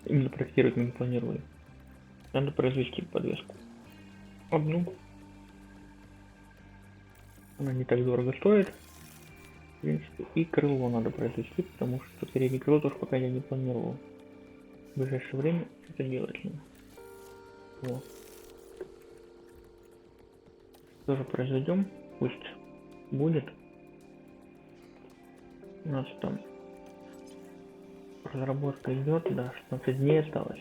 Именно проектировать мы не планировали. Надо произвести подвеску. Одну. Она не так дорого стоит. В принципе, и крыло надо произвести, потому что переднее крыло тоже пока я не планировал. В ближайшее время это делать. Вот. Тоже произведем. Пусть будет. У нас там разработка идет, да, 16 дней осталось.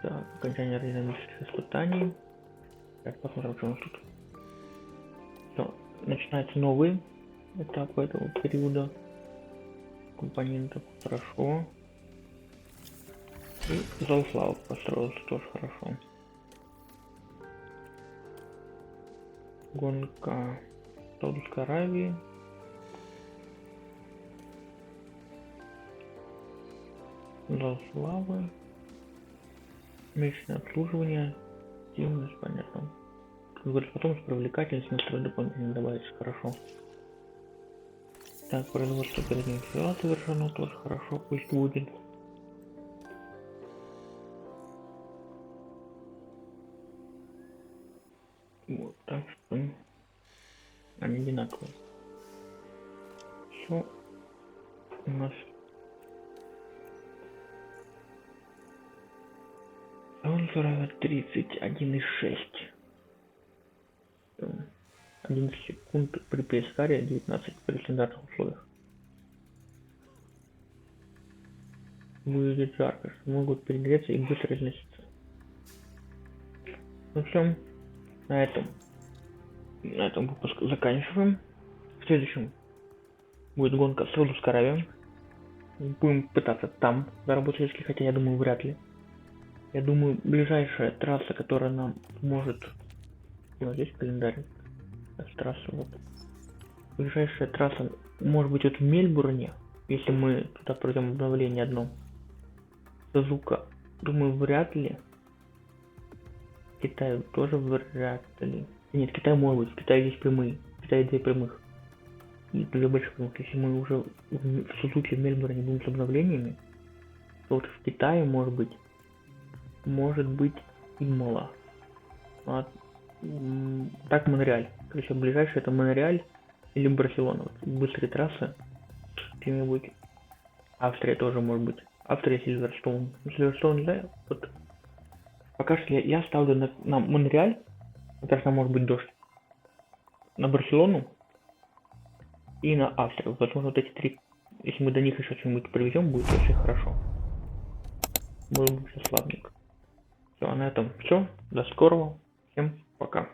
Так, окончание резонансных испытаний. Сейчас посмотрим, что у нас тут. Все, начинается новый этап этого периода компонентов. Хорошо. И зал славы построился тоже хорошо. Гонка Саудовской Аравии. Зал славы. Месячное обслуживание. Активность, понятно. Говорит, потом с привлекательностью настрой дополнительно добавится. Хорошо. Так, производство передних крыла совершено тоже хорошо, пусть будет. Вот, так что они одинаковые. Все у нас он 31,6. 11 секунд при пресс-каре, 19 при стандартных условиях. будет жарко, что могут перегреться и быстро износиться. Ну все, на этом выпуск заканчиваем. В следующем будет гонка с Саудовской Аравией. Будем пытаться там заработать очки, хотя я думаю, вряд ли. Я думаю, ближайшая трасса, которая нам может... Вот здесь календарь. Трасса вот. Ближайшая трасса может быть вот в Мельбурне, если мы туда пройдем обновление одно. Сузука, думаю, вряд ли. Китай тоже вряд ли. Нет, Китай может быть. В Китае здесь прямые. В Китае 2 прямых. И для больших прямых. Если мы уже в Сузуке, в Мельбурне будем с обновлениями, то вот в Китае может быть Имола. Так Монреаль. Короче, ближайший это Монреаль или Барселона. Вот, быстрые трассы. Где-нибудь. Австрия тоже может быть. Австрия, Сильверстоун. Сильверстоун, да? Вот. Пока что я ставлю на Монреаль. Потому что может быть дождь. На Барселону. И на Австрию. Возможно, вот эти 3. Если мы до них еще что-нибудь привезем, будет очень хорошо. Было бы все славненько. Все, на этом все. До скорого. Всем пока.